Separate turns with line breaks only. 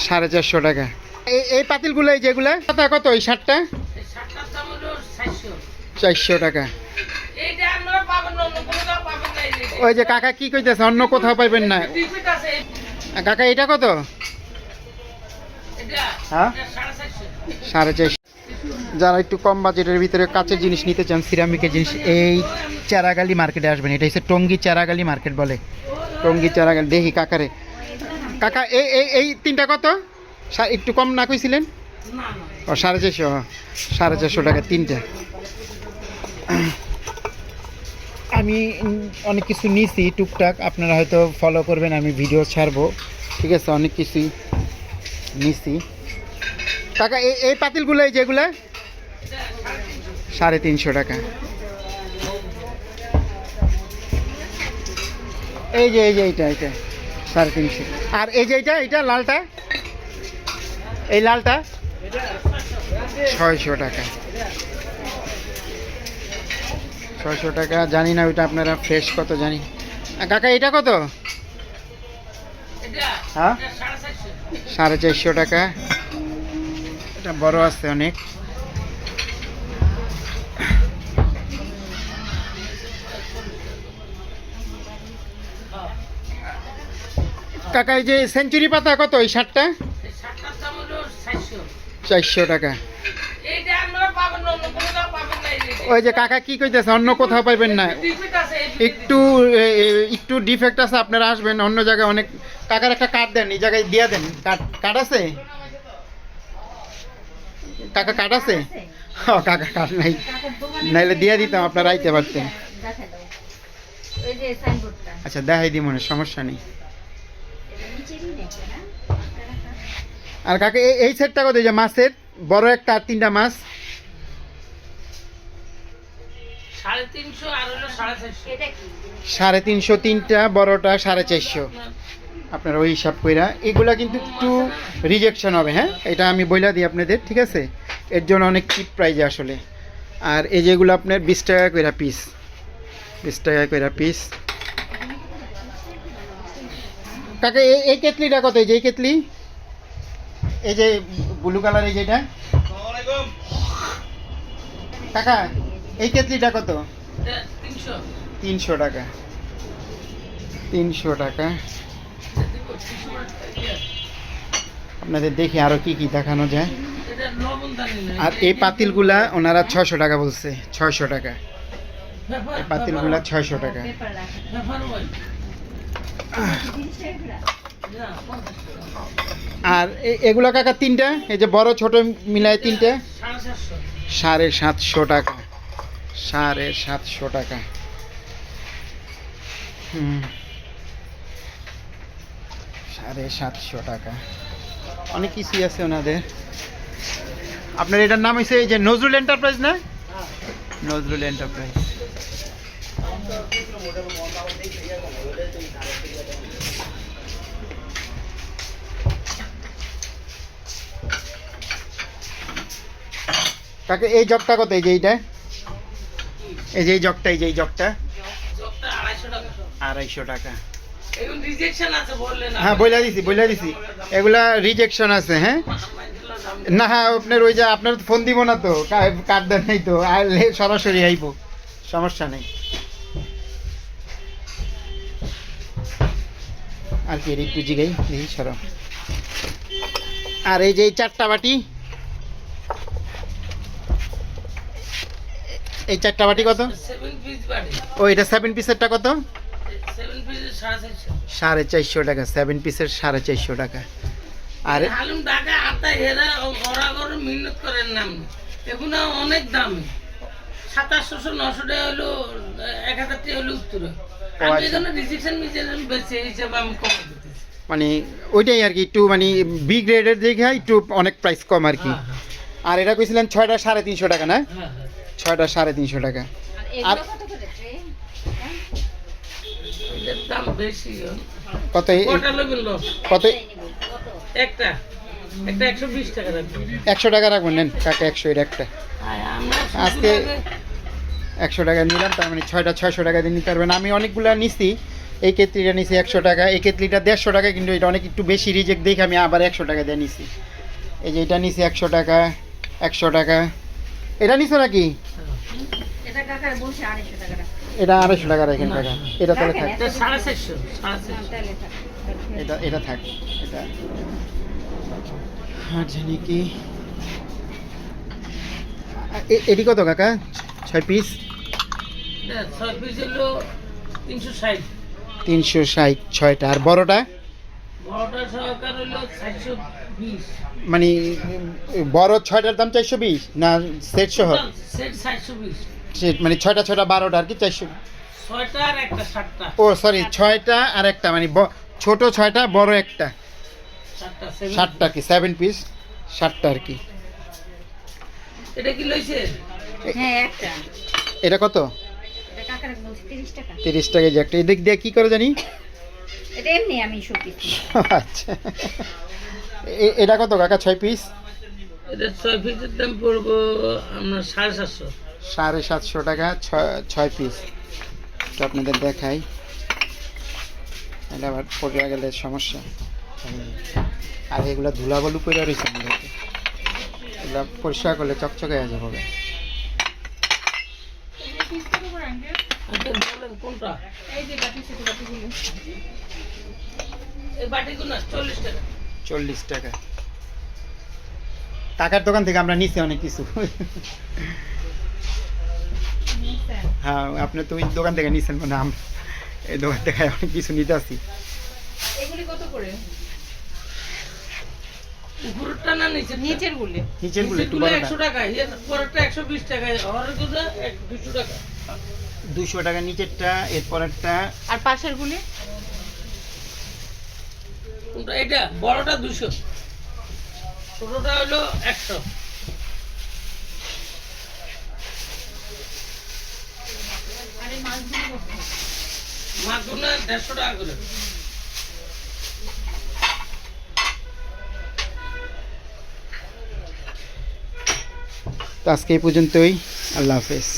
450 টাকা। এই পাতিলগুলো যেগুলো কত ওই 60টা? 400 টাকা। ওই যে কাকা কি কইতেছে অন্য কোথাও পাইবেন না কাকা, এটা কত? হ্যাঁ 450। যারা একটু কম বাজেটের ভিতরে কাঁচের জিনিস নিতে চান, সিরামিকের জিনিস, এই চারাগালি মার্কেটে আসবেন। এটা হচ্ছে টঙ্গী চারাগালি মার্কেট বলে, টঙ্গী চারাগালি। দেখি কাকারে, কাকা এই তিনটা কত? একটু কম না কইছিলেন? ও 450 টাকা তিনটা। আমি অনেক কিছু নিছি টুকটাক, আপনারা হয়তো ফলো করবেন, আমি ভিডিও ছাড়বো, ঠিক আছে? অনেক কিছুই নিছি কাকা। এই পাতিলগুলো যেগুলো 350 টাকা। এই যে এইটা 350। আর এই যে এটা লালটা, এই লালটা 600 টাকা। 600 টাকা। জানি না ওইটা আপনারা ফ্রেশ কত জানি। কাকা এটা কত? হ্যাঁ 450 টাকা। এটা বড় আছে অনেক। কাকা এই যে সেঞ্চুরি পাতা কত? ওই 60টা 400 টাকা। ওই যে কাকা কি কইতেছে অন্য কোথাও পাইবেন না, একটু ডিফেক্ট আছে, আপনারা আসবেন অন্য জায়গায়। অনেক কাকার একটা কার্ড দেন, এই জায়গায় দিয়ে দেন। কার্ড আছে কাকা? কার্ড আছে? ও কাকা কার্ড নাই, নাইলে দিয়ে দিতাম, আপনারা আইতে পারতেন। আচ্ছা দেখাই দিই, মনে সমস্যা নেই। আর কাকা এই সেটটা কত? যে মাছের বড় একটা আর 3টা মাছ 350, 3টা বড়টা 450। আপনারা ওই হিসাব কইরা। এগুলা কিন্তু একটু রিজেকশন হবে, হ্যাঁ, এটা আমি বইলা দিই আপনাদের, ঠিক আছে? এর জন্য অনেক চিপ প্রাইজে আসলে। আর এই যেগুলো আপনার 20 টাকা কইরা পিস, 20 টাকা কইরা পিস। কাকা এই কেটলিটা কত? এই যে কেটলি, এই যে ব্লু কালার, এই যেটা কাকা, এই কেটলিটা কত? 300 টাকা। 300 টাকা। আপনাদের দেখি আরো কি কি দেখানো যায়। আর এই পাতিলগুলা ওনারা 600 টাকা বলছে, 600 টাকা। এই পাতিলগুলা 600 টাকা। আর এগুলো কাকা 3টা, এই যে বড় ছোট মিলায় 3টে 750 টাকা। 750 টাকা। 750 টাকা। অনেক কিছুই আছে ওনাদের। আপনার এটার নাম হয়েছে এই যে নজরুল এন্টারপ্রাইজ না? নজরুল এন্টারপ্রাইজ। কাকে এই জগটা কত? এই যে এইটা, এই যে এই জগটা, এই যে এই জগটা 250 টাকা। হ্যাঁ বইলা দিছি এগুলা রিজেকশন আছে। হ্যাঁ না, হ্যাঁ আপনার ওই যে আপনার ফোন দিব না তো, কার্ড দেন নাই তো, সরাসরি আইব, সমস্যা নেই। আর কি একটু জিগাই দেখি সর। আর এই যে এই 4টা বাটি, এই 4টা বাটি কত? ও এটা 7 পিসেরটা কত? 450 টাকা। 7 পিসের 450 টাকা। আর
অনেক দাম, 700-900 টাকা হলো, 1000 টাকা হলো উত্তর।
মানে ওইটাই আর কি, একটু মানে বি গ্রেডের দেখে একটু অনেক প্রাইস কম আর কি। আর এটা কইছিলেন 6টা 350 টাকা না? 6টা 350 টাকা। আর কত? কত?
একটা 120 টাকা রাখবেন।
100 টাকা রাখবেন। নেন কাকা 100 এর একটা। আজকে 100 টাকা নিলাম, তার মানে 6টা 600 টাকা দিয়ে নিতে পারবেন। আমি অনেকগুলো নিছি, এই কেতলিটা নিছি 100 টাকা, এই কেতলিটা 150 টাকা, কিন্তু এটা অনেক একটু বেশি রিজেক্ট দেখে আমি আবার 100 টাকা দিয়ে নিছি। এই যে এটা নিছি 100 টাকা, 100 টাকা। এটা নিছো নাকি?
এটা কাকার বলছে 250 টাকা রাখতে।
এটা 250 টাকা রাখেন টাকা। এটা তাহলে থাক,
এটা 450 450
তাহলে থাক।
এটা থাক। এটা আর জানি কি এটি কত কাকা? 6 পিস?
এটা 6 পিস হলো 360,
360 6টা। আর বড়টা
বড়টা সহকার হলো 420,
মানে বড় 6টার দাম 420 না সেট সহ?
সেট 420,
সেট মানে 6টা 12টা আর কি 400।
6টা আর একটা 7টা,
ও সরি, 6টা আর একটা, মানে ছোট 6টা বড় একটা,
7টা
7টা কি 7 পিস, 7টা আর কি।
এটা কি লইছে?
হ্যাঁ একটা।
এটা কত?
এটা কাকার বলছে 30 টাকা।
30 টাকা যে একটা। এদিক দিয়ে কি করে জানি?
এটা এমনি আমি শোপিস।
আচ্ছা, এটা কত কাকা 6 পিস?
এটা 6 পিসের দাম পড়বো আপনার 750।
750 টাকা 6 পিস। তো আপনাদের দেখাই, এটা আবার পড়ে গেলে সমস্যা। আর এগুলো ধুলাবালু করে রয়েছে আমাদের, এগুলো পরিষ্কার করলে চকচকে হয়ে যাবে।
আচ্ছা বলেন কোনটা?
এই যে বাটি ছোট বাটিগুলো।
এই বাটিগুলো 40 টাকা।
40 টাকা। টাকার দোকান থেকে আমরা নিছি অনেক কিছু। হ্যাঁ, আপনি তো ওই দোকান থেকে নিছেন, মানে আমরা এই দোকান থেকে অনেক কিছু নিতে আসি।
এগুলি কত করে?
উপরেরটা না নিচের?
নিচের গুলি।
নিচের গুলো একটু
নিচেরগুলো
বড়টা
100 টাকা, এর পরেরটা 120 টাকা, হরেরগুলো 200 টাকা।
200 টাকা নিচেরটা, এরপরেরটা
আর পাশের গুলি?
কোনটা? এটা বড়টা 200, ছোটটা হলো 100।
আর এই মাছগুলি কত?
মাছগুলো 150 টাকা করে।
তো আজকে এই পর্যন্তই। আল্লাহ হাফেজ।